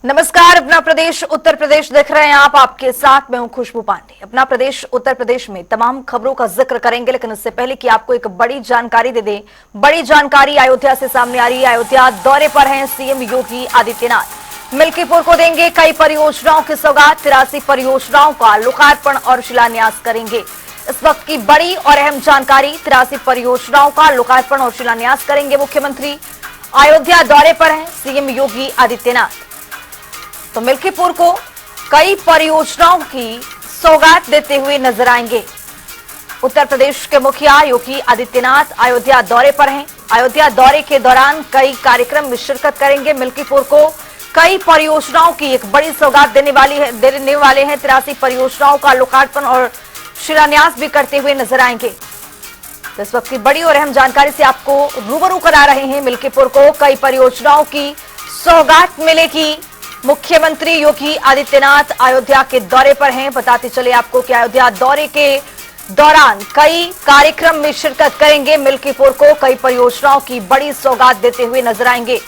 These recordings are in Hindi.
नमस्कार। अपना प्रदेश उत्तर प्रदेश देख रहे हैं आप। आपके साथ मैं हूं खुशबू पांडे। अपना प्रदेश उत्तर प्रदेश में तमाम खबरों का जिक्र करेंगे, लेकिन इससे पहले कि आपको एक बड़ी जानकारी दे दें। बड़ी जानकारी अयोध्या से सामने आ रही है। अयोध्या दौरे पर हैं सीएम योगी आदित्यनाथ। मिल्कीपुर को देंगे कई परियोजनाओं की सौगात। 83 परियोजनाओं का लोकार्पण और शिलान्यास करेंगे। इस वक्त की बड़ी और अहम जानकारी, 83 परियोजनाओं का लोकार्पण और शिलान्यास करेंगे मुख्यमंत्री। अयोध्या दौरे पर हैं सीएम योगी आदित्यनाथ। तो मिल्कीपुर को कई परियोजनाओं की सौगात देते हुए नजर आएंगे। उत्तर प्रदेश के मुखिया योगी आदित्यनाथ अयोध्या दौरे पर हैं। अयोध्या दौरे के दौरान कई कार्यक्रम में शिरकत करेंगे। मिल्कीपुर को कई परियोजनाओं की एक बड़ी सौगात देने वाले हैं। 83 परियोजनाओं का लोकार्पण और शिलान्यास भी करते हुए नजर आएंगे। तो इस वक्त की बड़ी और अहम जानकारी से आपको रूबरू करा रहे हैं। मिल्कीपुर को कई परियोजनाओं की सौगात मिलेगी। मुख्यमंत्री योगी आदित्यनाथ अयोध्या के दौरे पर हैं। बताते चले आपको कि अयोध्या दौरे के दौरान कई कार्यक्रम में शिरकत करेंगे। मिल्कीपुर को कई परियोजनाओं की बड़ी सौगात देते हुए नजर आएंगे।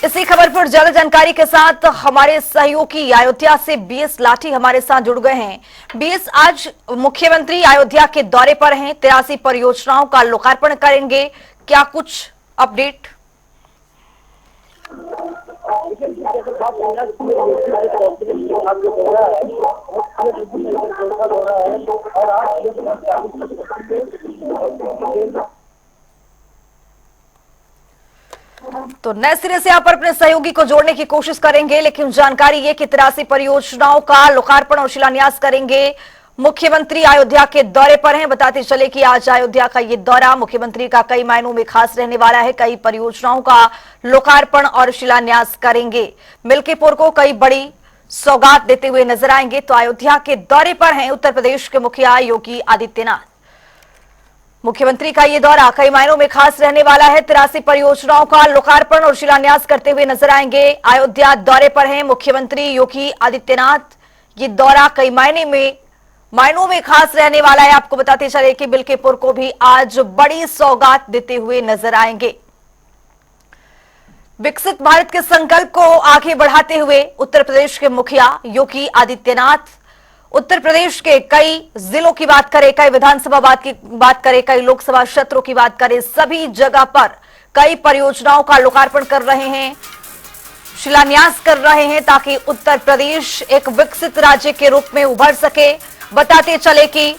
इसी खबर पर ज्यादा जानकारी के साथ हमारे सहयोगी अयोध्या से बीएस लाठी हमारे साथ जुड़ गए हैं। बीएस, आज मुख्यमंत्री अयोध्या के दौरे पर हैं, 83 परियोजनाओं का लोकार्पण करेंगे, क्या कुछ अपडेट? तो नए सिरे से आप अपने सहयोगी को जोड़ने की कोशिश करेंगे, लेकिन जानकारी ये कि 83 परियोजनाओं का लोकार्पण और शिलान्यास करेंगे। मुख्यमंत्री अयोध्या के दौरे पर हैं। बताते चले कि आज अयोध्या का ये दौरा मुख्यमंत्री का कई मायनों में खास रहने वाला है। कई परियोजनाओं का लोकार्पण और शिलान्यास करेंगे। मिल्कीपुर को कई बड़ी सौगात देते हुए नजर आएंगे। तो अयोध्या के दौरे पर हैं उत्तर प्रदेश के मुखिया योगी आदित्यनाथ। मुख्यमंत्री का ये दौरा कई मायनों में खास रहने वाला है। 83 परियोजनाओं का लोकार्पण और शिलान्यास करते हुए नजर आएंगे। अयोध्या दौरे पर हैं मुख्यमंत्री योगी आदित्यनाथ। ये दौरा कई मायनों में खास रहने वाला है। आपको बताते चले कि मिल्कीपुर को भी आज बड़ी सौगात देते हुए नजर आएंगे। विकसित भारत के संकल्प को आगे बढ़ाते हुए उत्तर प्रदेश के मुखिया योगी आदित्यनाथ उत्तर प्रदेश के कई जिलों की बात करें, कई विधानसभा बात करें, कई लोकसभा क्षेत्रों की बात करें, सभी जगह पर कई परियोजनाओं का लोकार्पण कर रहे हैं, शिलान्यास कर रहे हैं, ताकि उत्तर प्रदेश एक विकसित राज्य के रूप में उभर सके। बताते चले कि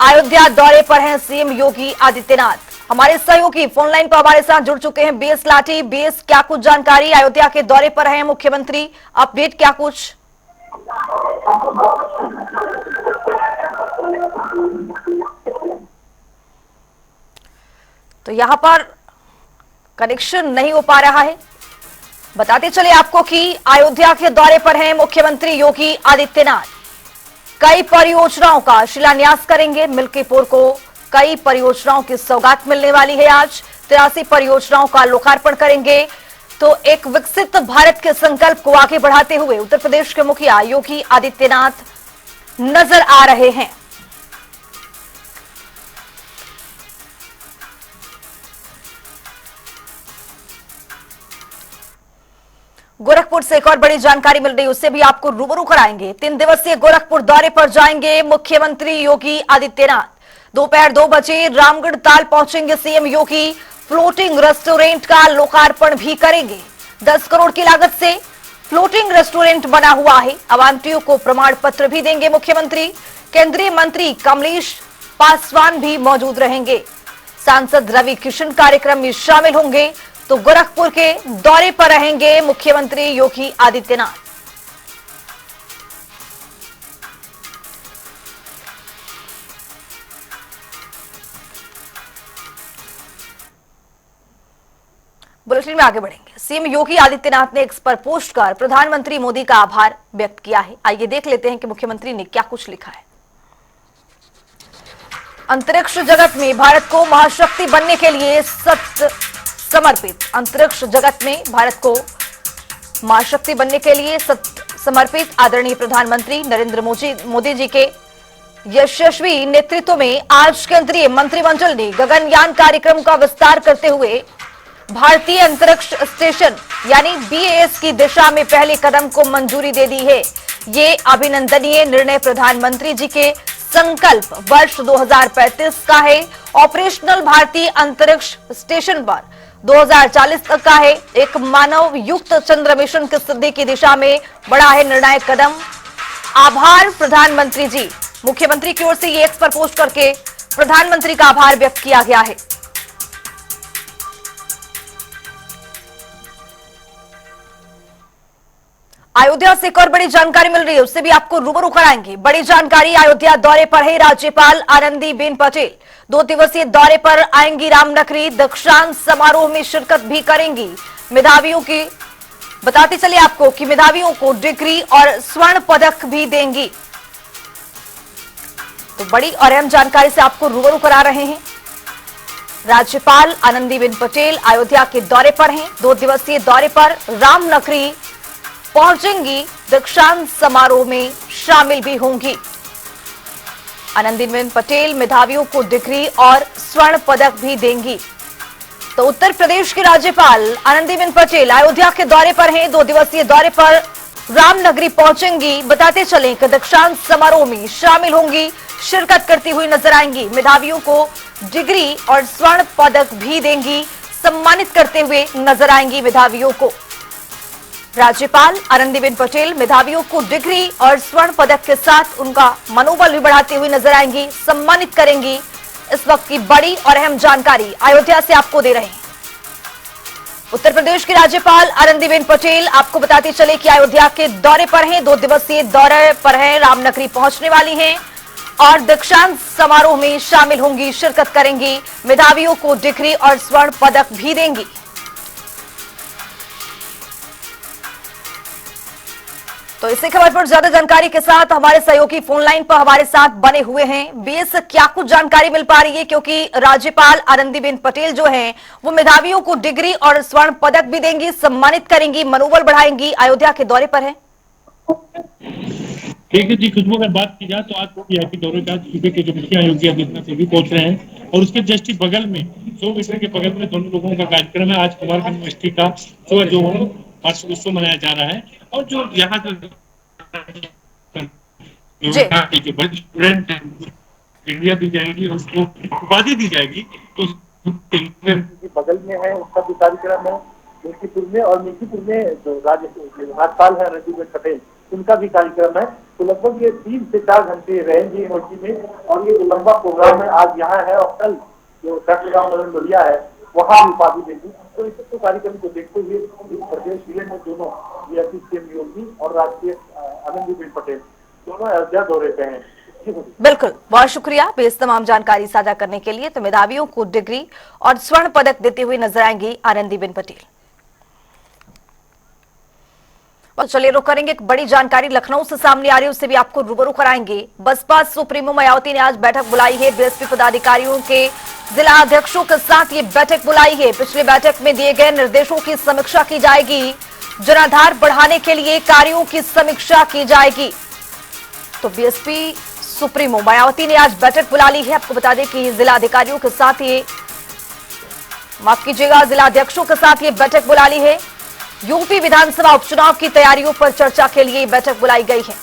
अयोध्या दौरे पर हैं सीएम योगी आदित्यनाथ। हमारे सहयोगी फोन लाइन पर हमारे साथ जुड़ चुके हैं बीएस लाठी। बीएस, क्या कुछ जानकारी? अयोध्या के दौरे पर हैं मुख्यमंत्री, अपडेट क्या कुछ? तो यहां पर कनेक्शन नहीं हो पा रहा है। बताते चले आपको कि अयोध्या के दौरे पर हैं मुख्यमंत्री योगी आदित्यनाथ। कई परियोजनाओं का शिलान्यास करेंगे। मिल्कीपुर को कई परियोजनाओं की सौगात मिलने वाली है। आज 83 परियोजनाओं का लोकार्पण करेंगे। तो एक विकसित भारत के संकल्प को आगे बढ़ाते हुए उत्तर प्रदेश के मुखिया योगी आदित्यनाथ नजर आ रहे हैं। गोरखपुर से एक और बड़ी जानकारी मिल रही है, उससे भी आपको रूबरू कराएंगे। 3 दिवसीय गोरखपुर दौरे पर जाएंगे मुख्यमंत्री योगी आदित्यनाथ। दोपहर 2 बजे रामगढ़ ताल पहुंचेंगे सीएम योगी। फ्लोटिंग रेस्टोरेंट का लोकार्पण भी करेंगे। 10 करोड़ की लागत से फ्लोटिंग रेस्टोरेंट बना हुआ है। अवांतियों को प्रमाण पत्र भी देंगे मुख्यमंत्री। केंद्रीय मंत्री कमलेश पासवान भी मौजूद रहेंगे। सांसद रवि किशन कार्यक्रम में शामिल होंगे। तो गोरखपुर के दौरे पर रहेंगे मुख्यमंत्री योगी आदित्यनाथ। बुलेटिन में आगे बढ़ेंगे। सीएम योगी आदित्यनाथ ने एक्स पर पोस्ट कर प्रधानमंत्री मोदी का आभार व्यक्त किया है। आइए देख लेते हैं कि मुख्यमंत्री ने क्या कुछ लिखा है। अंतरिक्ष जगत में भारत को महाशक्ति बनने के लिए समर्पित। अंतरिक्ष जगत में भारत को महाशक्ति बनने के लिए समर्पित आदरणीय प्रधानमंत्री नरेंद्र मोदी जी के यशस्वी नेतृत्व में आज केंद्रीय मंत्रिमंडल ने गगनयान कार्यक्रम का विस्तार करते हुए भारतीय अंतरिक्ष स्टेशन यानी बीएस की दिशा में पहले कदम को मंजूरी दे दी है। ये अभिनंदनीय निर्णय प्रधानमंत्री जी के संकल्प वर्ष 2035 का है। ऑपरेशनल भारतीय अंतरिक्ष स्टेशन पर 2040 तक का है। एक मानव युक्त चंद्र मिशन की सिद्धि की दिशा में बड़ा है निर्णायक कदम। आभार प्रधानमंत्री जी। मुख्यमंत्री की ओर से ये एक्स पर पोस्ट करके प्रधानमंत्री का आभार व्यक्त किया गया है। अयोध्या से एक और बड़ी जानकारी मिल रही है, उससे भी आपको रूबरू कराएंगे। बड़ी जानकारी, अयोध्या दौरे पर है राज्यपाल आनंदीबेन पटेल। 2 दिवसीय दौरे पर आएंगी रामनगरी। दीक्षांत समारोह में शिरकत भी करेंगी। मेधावियों की बताते चले आपको कि मेधावियों को डिग्री और स्वर्ण पदक भी देंगी। तो बड़ी और अहम जानकारी से आपको रूबरू करा रहे हैं। राज्यपाल आनंदीबेन पटेल अयोध्या के दौरे पर हैं। 2 दिवसीय दौरे पर रामनगरी पहुंचेंगी। दीक्षांत समारोह में शामिल भी होंगी। आनंदीबेन पटेल मेधावियों को डिग्री और स्वर्ण पदक भी देंगी। तो उत्तर प्रदेश के राज्यपाल आनंदीबेन पटेल अयोध्या के दौरे पर हैं। 2 दिवसीय दौरे पर रामनगरी पहुंचेंगी। बताते चलें कि दीक्षांत समारोह में शामिल होंगी, शिरकत करती हुई नजर आएंगी। मेधावियों को डिग्री और स्वर्ण पदक भी देंगी, सम्मानित करते हुए नजर आएंगी मेधावियों को। राज्यपाल आनंदीबेन पटेल मेधावियों को डिग्री और स्वर्ण पदक के साथ उनका मनोबल भी बढ़ाते हुए नजर आएंगी, सम्मानित करेंगी। इस वक्त की बड़ी और अहम जानकारी अयोध्या से आपको दे रहे हैं। उत्तर प्रदेश के राज्यपाल आनंदीबेन पटेल आपको बताते चले कि अयोध्या के दौरे पर हैं। 2 दिवसीय दौरे पर हैं, रामनगरी पहुंचने वाली हैं और दीक्षांत समारोह में शामिल होंगी, शिरकत करेंगी। मेधावियों को डिग्री और स्वर्ण पदक भी देंगी। तो इसी खबर पर ज्यादा जानकारी के साथ हमारे सहयोगी फोन लाइन पर हमारे साथ बने हुए हैं। बीएस क्या कुछ जानकारी मिल पा रही है, क्योंकि राज्यपाल आनंदीबेन पटेल जो हैं वो मेधावियों को डिग्री और स्वर्ण पदक भी देंगी, सम्मानित करेंगी, मनोबल बढ़ाएंगी, अयोध्या के दौरे पर है। ठीक है जी खुशबू, अगर बात की जाए तो आज वीआईपी दौरे का सूबे के जो मुखिया योगी आदित्यनाथ भी पहुंच रहे हैं और उसके जस्ट बगल में 100 मीटर के बगल में दोनों लोगों का कार्यक्रम है। आज कुमारखंड यूनिवर्सिटी का जो वार्षिकोत्सव मनाया जा रहा है और जो यहाँ जो बड़े स्टूडेंट इंडिया दी जाएगी और उसको उपाधि दी जाएगी, तो बगल में है उसका भी कार्यक्रम है। मिल्कीपुर में और मिल्कीपुर में जो राज्यपाल है आनंदीबेन पटेल उनका भी कार्यक्रम है। तो लगभग ये 3 से 4 घंटे रहेंगे यूनिवर्सिटी में और ये जो लंबा प्रोग्राम है आज यहाँ है और कल जो चट्टग्राम बढ़िया है वहाँ भी उपाधि देगी। तो इस तो कार्यक्रम को देखते हुए प्रदेश जिले में दोनों वीआईपी सीएम योगी और राष्ट्रीय आनंदीबेन पटेल दोनों अयोध्या दौरे पे हैं। बिल्कुल, बहुत शुक्रिया बेस तमाम जानकारी साझा करने के लिए। तो मेधावियों को डिग्री और स्वर्ण पदक देते हुए नजर आएंगी आनंदीबेन पटेल। और चलिए रुक करेंगे, एक बड़ी जानकारी लखनऊ से सामने आ रही है, उससे भी आपको रूबरू कराएंगे। बसपा सुप्रीमो मायावती ने आज बैठक बुलाई है। बीएसपी पदाधिकारियों के जिला अध्यक्षों के साथ ये बैठक बुलाई है। पिछली बैठक में दिए गए निर्देशों की समीक्षा की जाएगी। जनाधार बढ़ाने के लिए कार्यों की समीक्षा की जाएगी। तो बीएसपी सुप्रीमो मायावती ने आज बैठक बुला ली है। आपको बता दें कि जिला अधिकारियों के साथ ये माफ कीजिएगा जिला अध्यक्षों के साथ ये बैठक बुला ली है। यूपी विधानसभा उपचुनाव की तैयारियों पर चर्चा के लिए बैठक बुलाई गई है।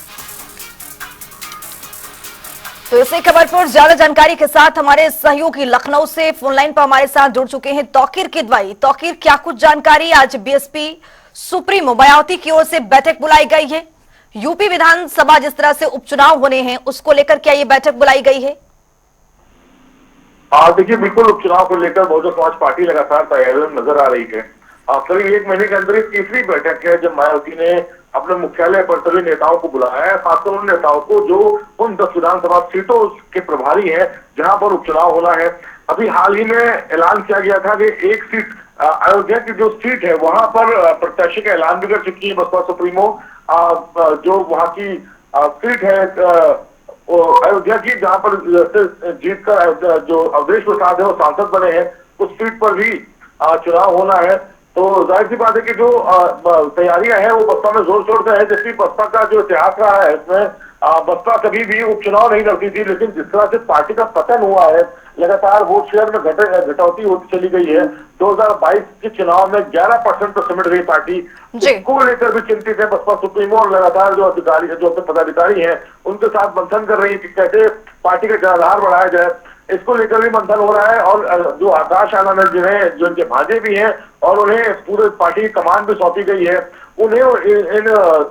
तो इसी खबर पर ज्यादा जानकारी के साथ हमारे सहयोगी लखनऊ से फोन लाइन पर हमारे साथ जुड़ चुके हैं तौकीर किदवाई। तौकीर, क्या कुछ जानकारी, आज बीएसपी सुप्रीमो मायावती की ओर से बैठक बुलाई गई है। यूपी विधानसभा जिस तरह से उपचुनाव होने हैं उसको लेकर क्या ये बैठक बुलाई गई है? देखिए बिल्कुल उपचुनाव को लेकर बहुजन समाज पार्टी लगातार तैयारियों में नजर आ रही है। करीब 1 महीने के अंदर तीसरी बैठक है जब मायावती ने अपने मुख्यालय पर सभी नेताओं को बुलाया है, खासकर उन नेताओं को जो उन 10 विधानसभा सीटों के प्रभारी हैं जहां पर उपचुनाव होना है। अभी हाल ही में ऐलान किया गया था कि एक सीट अयोध्या की जो सीट है वहां पर प्रत्याशी का ऐलान भी कर चुकी है बसपा सुप्रीमो। जो वहां की सीट है अयोध्या की जहां पर जीतकर जो अवधेश प्रसाद है वो सांसद बने हैं, उस सीट पर भी चुनाव होना है। तो जाहिर सी बात है कि जो तैयारियां हैं वो बसपा में जोर शोर से है, जबकि बसपा का जो इतिहास रहा है उसमें बसपा कभी भी उपचुनाव नहीं लड़ती थी, लेकिन जिस तरह से पार्टी का पतन हुआ है, लगातार वोट शेयर में घटौती होती चली गई है। 2022 के चुनाव में 11% पर सिमट गई पार्टी। इसको लेकर भी चिंतित है बसपा सुप्रीमो, और लगातार जो अधिकारी जो अपने पदाधिकारी हैं उनके साथ मंथन कर रही है कि कैसे पार्टी का जनाधार बढ़ाया जाए। इसको लेकर भी मंथन हो रहा है, और जो आकाश आनंद जिन्हें जो इनके भांजे भी हैं और उन्हें पूरे पार्टी की कमान भी सौंपी गई है, उन्हें इन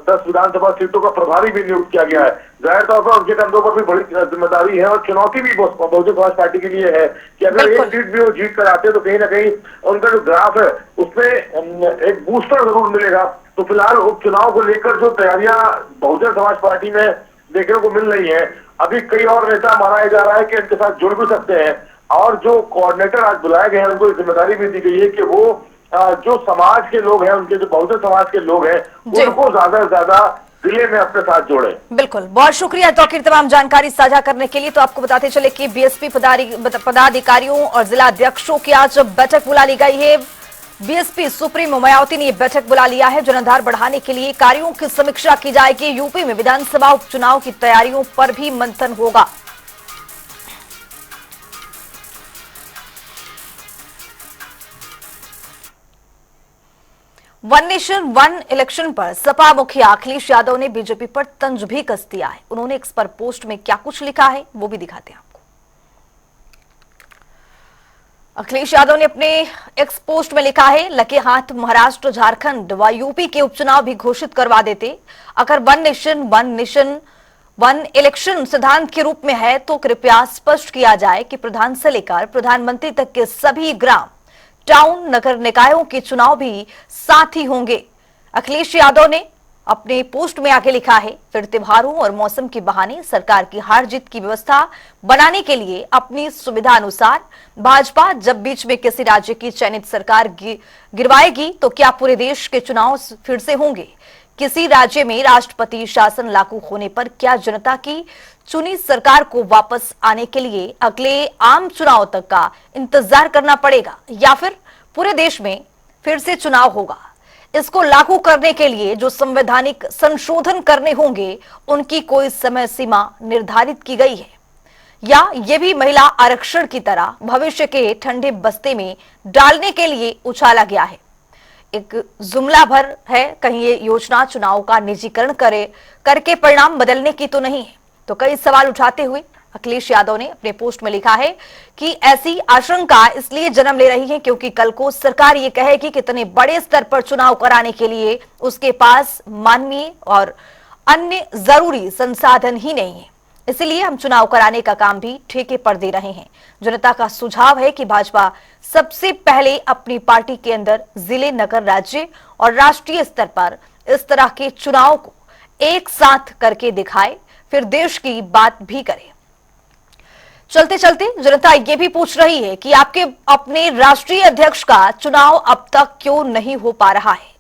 10 विधानसभा सीटों का प्रभारी भी नियुक्त किया गया है। जाहिर तौर पर उनके कंधों पर भी बड़ी जिम्मेदारी है, और चुनौती भी बहुजन समाज पार्टी के लिए है कि अगर एक सीट भी वो जीत कर आते हैं तो कहीं ना कहीं उनका जो ग्राफ है उसमें एक बूस्टर जरूर मिलेगा। तो फिलहाल उपचुनाव को लेकर जो तैयारियां बहुजन समाज पार्टी में देखने को मिल रही है, अभी कई और नेता माना जा रहा है कि इनके साथ जुड़ भी सकते हैं, और जो कोऑर्डिनेटर आज बुलाए गए हैं उनको जिम्मेदारी भी दी गई है कि वो जो समाज के लोग हैं, उनके जो बहुजन समाज के लोग हैं, उनको ज्यादा से ज्यादा जिले में अपने साथ जोड़े। बिल्कुल, बहुत शुक्रिया तौकीर तमाम जानकारी साझा करने के लिए। तो आपको बताते चले कि बीएसपी पदाधिकारियों और जिला अध्यक्षों की आज बैठक बुला ली गई है। बीएसपी सुप्रीमो मायावती ने बैठक बुला लिया है। जनाधार बढ़ाने के लिए कार्यों की समीक्षा की जाएगी। यूपी में विधानसभा उपचुनाव की तैयारियों पर भी मंथन होगा। वन नेशन वन इलेक्शन पर सपा मुखिया अखिलेश यादव ने बीजेपी पर तंज भी कस दिया है। उन्होंने इस पर पोस्ट में क्या कुछ लिखा है वो भी दिखाते हैं आपको। अखिलेश यादव ने अपने एक्स पोस्ट में लिखा है, लगे हाथ महाराष्ट्र, झारखंड व यूपी के उपचुनाव भी घोषित करवा देते। अगर वन नेशन वन इलेक्शन सिद्धांत के रूप में है तो कृपया स्पष्ट किया जाए कि प्रधान से लेकर प्रधानमंत्री तक के सभी ग्राम, टाउन, नगर निकायों के चुनाव भी साथ ही होंगे। अखिलेश यादव ने अपने पोस्ट में आगे लिखा है, फिर त्योहारों और मौसम के बहाने सरकार की हार जीत की व्यवस्था बनाने के लिए अपनी सुविधा अनुसार भाजपा जब बीच में किसी राज्य की चयनित सरकार गिरवाएगी तो क्या पूरे देश के चुनाव फिर से होंगे? किसी राज्य में राष्ट्रपति शासन लागू होने पर क्या जनता की चुनी सरकार को वापस आने के लिए अगले आम चुनाव तक का इंतजार करना पड़ेगा, या फिर पूरे देश में फिर से चुनाव होगा? इसको लागू करने के लिए जो संवैधानिक संशोधन करने होंगे उनकी कोई समय सीमा निर्धारित की गई है, या ये भी महिला आरक्षण की तरह भविष्य के ठंडे बस्ते में डालने के लिए उछाला गया है? एक जुमला भर है, कहीं ये योजना चुनाव का निजीकरण करके परिणाम बदलने की तो नहीं है? तो कई सवाल उठाते हुए अखिलेश यादव ने अपने पोस्ट में लिखा है कि ऐसी आशंका इसलिए जन्म ले रही है क्योंकि कल को सरकार ये कहेगी कि इतने बड़े स्तर पर चुनाव कराने के लिए उसके पास मानवीय और अन्य जरूरी संसाधन ही नहीं है। इसलिए हम चुनाव कराने का काम भी ठेके पर दे रहे हैं। जनता का सुझाव है कि भाजपा सबसे पहले अपनी पार्टी के अंदर जिले, नगर, राज्य और राष्ट्रीय स्तर पर इस तरह के चुनाव को एक साथ करके दिखाए, फिर देश की बात भी करे। चलते चलते जनता ये भी पूछ रही है कि आपके अपने राष्ट्रीय अध्यक्ष का चुनाव अब तक क्यों नहीं हो पा रहा है,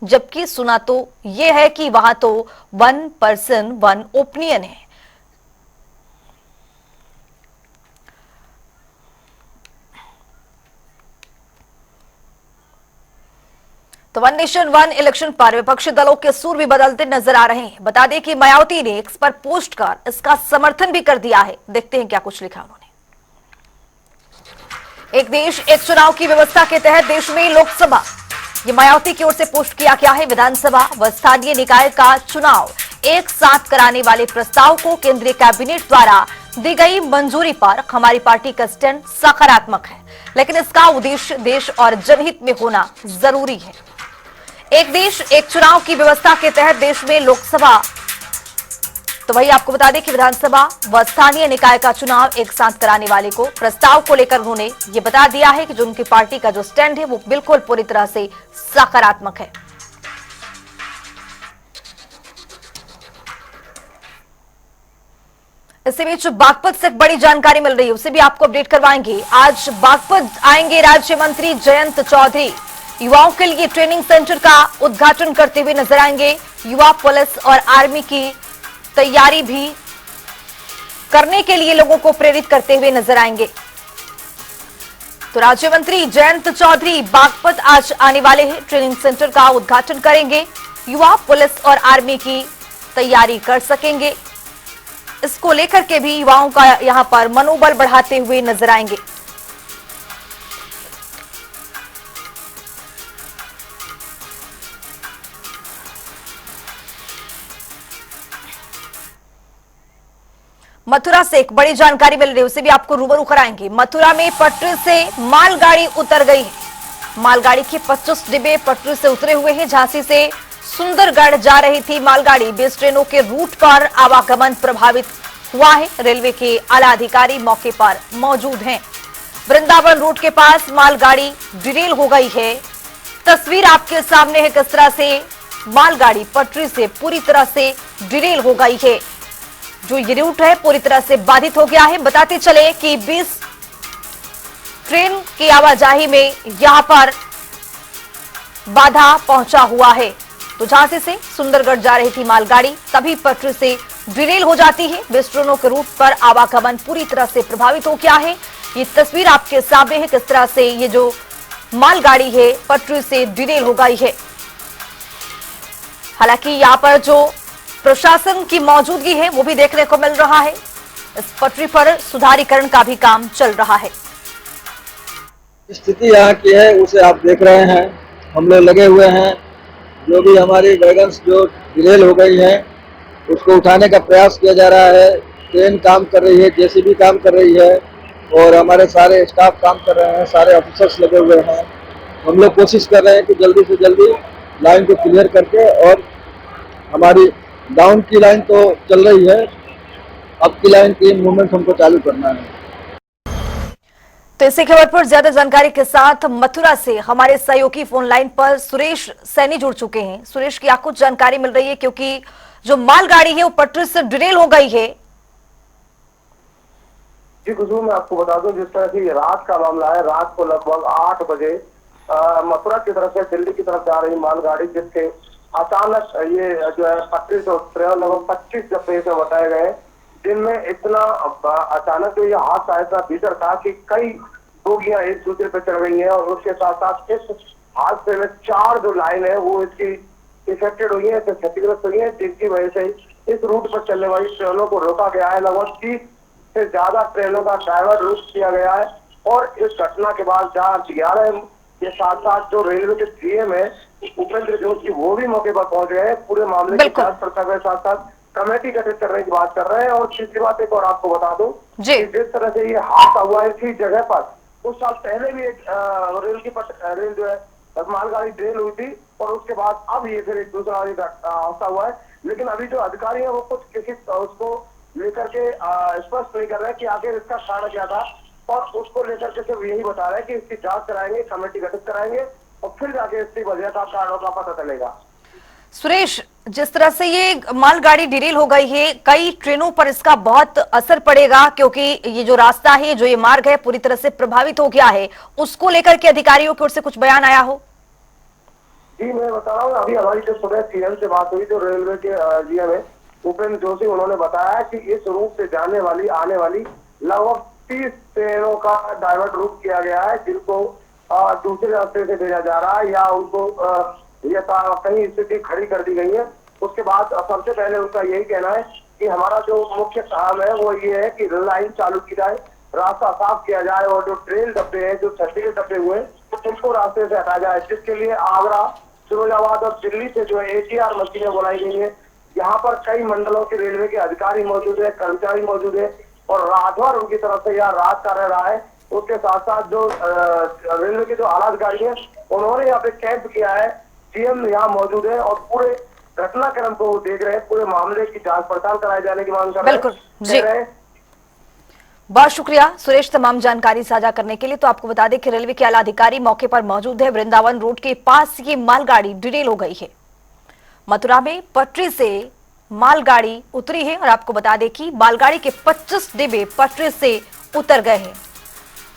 जबकि सुना तो यह है कि वहां तो 1 पर्सन 1 ओपिनियन है। तो वन नेशन वन इलेक्शन पर विपक्षी दलों के सुर भी बदलते नजर आ रहे हैं। बता दें कि मायावती ने इस पर पोस्ट कर इसका समर्थन भी कर दिया है। देखते हैं क्या कुछ लिखा उन्होंने। एक देश एक चुनाव की व्यवस्था के तहत देश में लोकसभा, ये मायावती की ओर से पोस्ट किया गया है। विधानसभा व स्थानीय निकाय का चुनाव एक साथ कराने वाले प्रस्ताव को केंद्रीय कैबिनेट द्वारा दी गई मंजूरी पर हमारी पार्टी का स्टैंड सकारात्मक है, लेकिन इसका उद्देश्य देश और जनहित में होना जरूरी है। एक देश एक चुनाव की व्यवस्था के तहत देश में लोकसभा, तो वही आपको बता दें कि विधानसभा व स्थानीय निकाय का चुनाव एक साथ कराने वाले को प्रस्ताव को लेकर उन्होंने ये बता दिया है कि जो उनकी पार्टी का जो स्टैंड है वो बिल्कुल पूरी तरह से सकारात्मक है। इसी बीच बागपत से एक बड़ी जानकारी मिल रही है, उसे भी आपको अपडेट करवाएंगे। आज बागपत आएंगे राज्य मंत्री जयंत चौधरी। युवाओं के लिए ट्रेनिंग सेंटर का उद्घाटन करते हुए नजर आएंगे। युवा पुलिस और आर्मी की तैयारी भी करने के लिए लोगों को प्रेरित करते हुए नजर आएंगे। तो राज्य मंत्री जयंत चौधरी बागपत आज आने वाले हैं, ट्रेनिंग सेंटर का उद्घाटन करेंगे। युवा पुलिस और आर्मी की तैयारी कर सकेंगे। इसको लेकर के भी युवाओं का यहां पर मनोबल बढ़ाते हुए नजर आएंगे। मथुरा से एक बड़ी जानकारी मिल रही है, उसे भी आपको रूबरू कराएंगे। मथुरा में पटरी से मालगाड़ी उतर गई है। मालगाड़ी के 25 डिब्बे पटरी से उतरे हुए हैं। झांसी से सुंदरगढ़ जा रही थी मालगाड़ी। 20 ट्रेनों के रूट पर आवागमन प्रभावित हुआ है। रेलवे के आला अधिकारी मौके पर मौजूद हैं। वृंदावन रूट के पास मालगाड़ी डिरेल हो गई है। तस्वीर आपके सामने है, किस तरह से मालगाड़ी पटरी से पूरी तरह से डिरेल हो गई है। जो ये रूट है पूरी तरह से बाधित हो गया है। बताते चले कि 20 ट्रेन की आवाजाही में यहां पर बाधा पहुंचा हुआ है। तो झांसी से सुंदरगढ़ जा रही थी मालगाड़ी, तभी पटरी से डिरेल हो जाती है। 20 ट्रेनों के रूट पर आवागमन पूरी तरह से प्रभावित हो गया है। ये तस्वीर आपके सामने है, किस तरह से ये जो मालगाड़ी है पटरी से डिरेल हो गई है। हालांकि यहां पर जो प्रशासन की मौजूदगी है वो भी देखने को मिल रहा है। इस पटरी पर सुधारीकरण का भी काम चल रहा है। स्थिति यहाँ की है उसे आप देख रहे हैं। हम लोग लगे हुए हैं। जो भी हमारी वैगन्स जो डिरेल हो गई हैं उसको उठाने का प्रयास किया जा रहा है। ट्रेन काम कर रही है, जेसीबी काम कर रही है और हमारे सारे स्टाफ काम कर रहे हैं, सारे ऑफिसर्स लगे हुए हैं। हम लोग कोशिश कर रहे हैं कि जल्दी से जल्दी लाइन को क्लियर करके, और हमारी डाउन की लाइन तो चल रही है, अप की लाइन की मूवमेंट हमको चालू करना है। तो इसी खबर पर ज्यादा जानकारी के साथ मथुरा से हमारे सहयोगी फोन लाइन पर सुरेश सैनी जुड़ चुके हैं। सुरेश, क्या कुछ जानकारी मिल रही है, क्योंकि जो मालगाड़ी है वो पटरी से डिरेल हो गई है? जी खुशबू, मैं आपको बता दूं, जिस तरह से ये रात का मामला है, रात को लगभग 8 बजे मथुरा की तरफ से दिल्ली की तरफ जा रही मालगाड़ी, जिसके अचानक ये जो है पटरी से उतरे और लगभग 25 डब्बे से बताए गए, जिनमें इतना अचानक जो ये हादसा इतना भीतर था कि कई बोगियां एक दूसरे पे चढ़ गई हैं। और उसके साथ साथ इस हादसे में 4 जो लाइन है वो इसकी इफेक्टेड हुई है, क्षतिग्रस्त हुई है, जिसकी वजह से इस रूट पर चलने वाली ट्रेनों को रोका गया है। लगभग 30 से ज्यादा ट्रेनों का डाइवर्ट रूट किया गया है। और इस घटना के बाद जहाँ DRM के साथ साथ जो रेलवे के GM है उपेंद्र जोशी, वो भी मौके पर पहुंच गए हैं। पूरे मामले की जांच पड़ताल के साथ साथ कमेटी गठित करने की बात कर रहे हैं। और तीसरी बात एक और आपको बता दूं, जिस तरह से ये हादसा हुआ है इसी जगह पर कुछ साल पहले भी एक रेल जो है मालगाड़ी डिरेल हुई थी, और उसके बाद अब ये फिर एक दूसरा हादसा हुआ है। लेकिन अभी जो अधिकारी है वो कुछ किसी उसको लेकर के स्पष्ट नहीं कर रहे हैं कि आखिर इसका कारण क्या था, और उसको लेकर के सिर्फ यही बता रहे हैं कि इसकी जांच कराएंगे, कमेटी गठित कराएंगे और फिर जाके इसकी वजह का कारणों का पता चलेगा। सुरेश, जिस तरह से ये मालगाड़ी डिरेल हो गई है, कई ट्रेनों पर इसका बहुत असर पड़ेगा, क्योंकि ये जो रास्ता है, जो ये मार्ग है, पूरी तरह से प्रभावित हो गया है। उसको लेकर के अधिकारियों की ओर से कुछ बयान आया हो? जी मैं बता रहा हूँ, अभी हमारी जो सुबह CM से बात हुई, जो रेलवे के GM है उपेंद्र जोशी, उन्होंने बताया कि इस रूट से जाने वाली आने वाली लगभग 30 ट्रेनों का डाइवर्ट रूट किया गया है, जिनको दूसरे रास्ते से भेजा जा रहा है या उनको कहीं स्थिति खड़ी कर दी गई है। उसके बाद सबसे पहले उनका यही कहना है कि हमारा जो मुख्य काम है वो ये है कि लाइन चालू की जाए, रास्ता साफ किया जाए, और जो ट्रेन डब्बे हैं, जो क्षतिग्रस्त डब्बे हुए, उनको रास्ते से हटाया जाए। जिसके लिए आगरा, फिरोजाबाद और दिल्ली से जो है ATR मशीनें बुलाई गई है। यहाँ पर कई मंडलों के रेलवे के अधिकारी मौजूद है, कर्मचारी मौजूद है, और रात भर उनकी तरफ से यहाँ रात का रह रहा है। उसके साथ साथ जो रेलवे के जो आला अधिकारी है उन्होंने यहाँ पे कैंप किया है। GM यहाँ मौजूद है और पूरे घटनाक्रम को देख रहे हैं, पूरे मामले की जांच पड़ताल कराए जाने की मांग कर रहे हैं। बहुत शुक्रिया सुरेश, तमाम जानकारी साझा करने के लिए। तो आपको बता दें कि रेलवे के आला अधिकारी मौके पर मौजूद है। वृंदावन रोड के पास ये मालगाड़ी डिरेल हो गई है। मथुरा में पटरी से मालगाड़ी उतरी है और आपको बता दें कि मालगाड़ी के 25 डिब्बे पटरी से उतर गए हैं।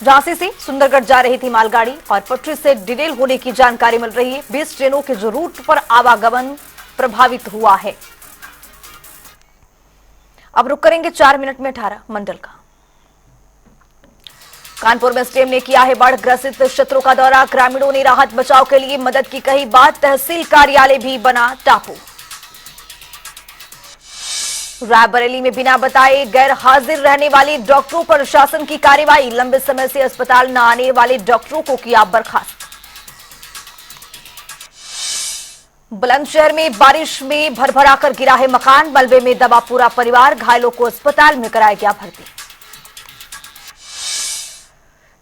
झांसी से सुंदरगढ़ जा रही थी मालगाड़ी और पटरी से डिरेल होने की जानकारी मिल रही है। 20 ट्रेनों के जो रूट पर आवागमन प्रभावित हुआ है। अब रुक करेंगे 4 मिनट में 18 मंडल का। कानपुर में SDM ने किया है बाढ़ ग्रसित क्षेत्रों का दौरा। ग्रामीणों ने राहत बचाव के लिए मदद की कही बात। तहसील कार्यालय भी बना टापू। रायबरेली में बिना बताए गैर हाजिर रहने वाले डॉक्टरों पर शासन की कार्रवाई। लंबे समय से अस्पताल न आने वाले डॉक्टरों को किया बर्खास्त। बुलंदशहर में बारिश में भरभराकर गिरा है मकान। मलबे में दबा पूरा परिवार। घायलों को अस्पताल में कराया गया भर्ती।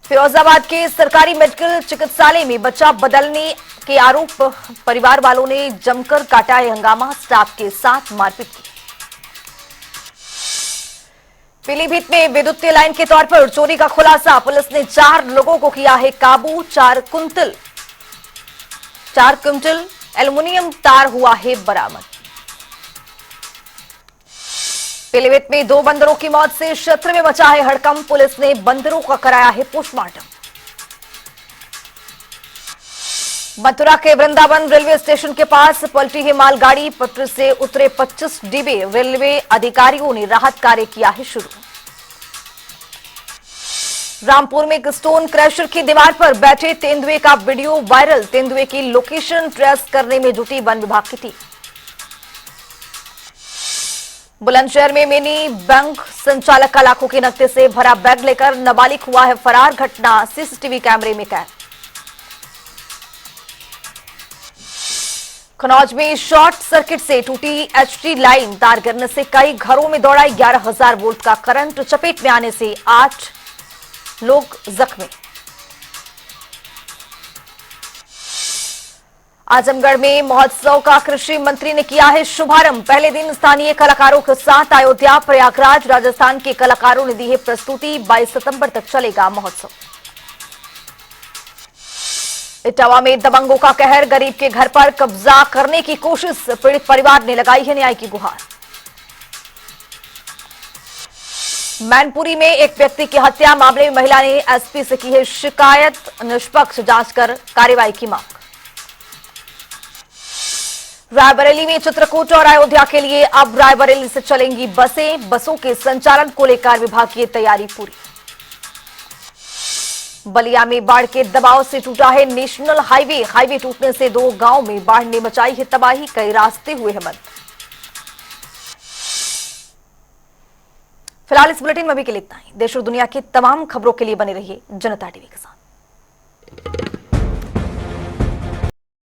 फिरोजाबाद के सरकारी मेडिकल चिकित्सालय में बच्चा बदलने के आरोप परिवार वालों ने जमकर काटा है हंगामा। स्टाफ के साथ मारपीट की। पीलीभीत में विद्युतीय लाइन के तौर पर चोरी का खुलासा। पुलिस ने 4 लोगों को किया है काबू। 4 क्विंटल एल्युमिनियम तार हुआ है बरामद। पीलीभीत में 2 बंदरों की मौत से क्षेत्र में मचा है हड़कंप। पुलिस ने बंदरों का कराया है पोस्टमार्टम। मथुरा के वृंदावन रेलवे स्टेशन के पास पलटी है मालगाड़ी। पटरी से उतरे 25 डिब्बे। रेलवे अधिकारियों ने राहत कार्य किया है शुरू। रामपुर में एक स्टोन क्रैशर की दीवार पर बैठे तेंदुए का वीडियो वायरल। तेंदुए की लोकेशन ट्रेस करने में जुटी वन विभाग की टीम। बुलंदशहर में मिनी बैंक संचालक का लाखों के नकदी से भरा बैग लेकर नाबालिग हुआ है फरार। घटना सीसीटीवी कैमरे में कैद। कन्नौज में शॉर्ट सर्किट से टूटी एचटी लाइन। तार गिरने से कई घरों में दौड़ा 11,000 वोल्ट का करंट। चपेट में आने से 8 लोग जख्मी। आजमगढ़ में महोत्सव का कृषि मंत्री ने किया है शुभारंभ। पहले दिन स्थानीय कलाकारों के साथ अयोध्या, प्रयागराज, राजस्थान के कलाकारों ने दी है प्रस्तुति। 22 सितंबर तक चलेगा महोत्सव। इटावा में दबंगों का कहर। गरीब के घर पर कब्जा करने की कोशिश। पीड़ित परिवार ने लगाई है न्याय की गुहार। मैनपुरी में एक व्यक्ति की हत्या मामले में महिला ने एसपी से की है शिकायत। निष्पक्ष जांच कर कार्रवाई की मांग। रायबरेली में चित्रकूट और अयोध्या के लिए अब रायबरेली से चलेंगी बसें। बसों के संचालन को लेकर विभागीय तैयारी पूरी। बलिया में बाढ़ के दबाव से टूटा है नेशनल हाईवे। हाईवे टूटने से 2 गांव में बाढ़ ने मचाई है तबाही। कई रास्ते हुए हैं बंद। फिलहाल इस बुलेटिन में अभी के लिए इतना ही। देश और दुनिया की तमाम खबरों के लिए बने रहिए जनता टीवी के साथ।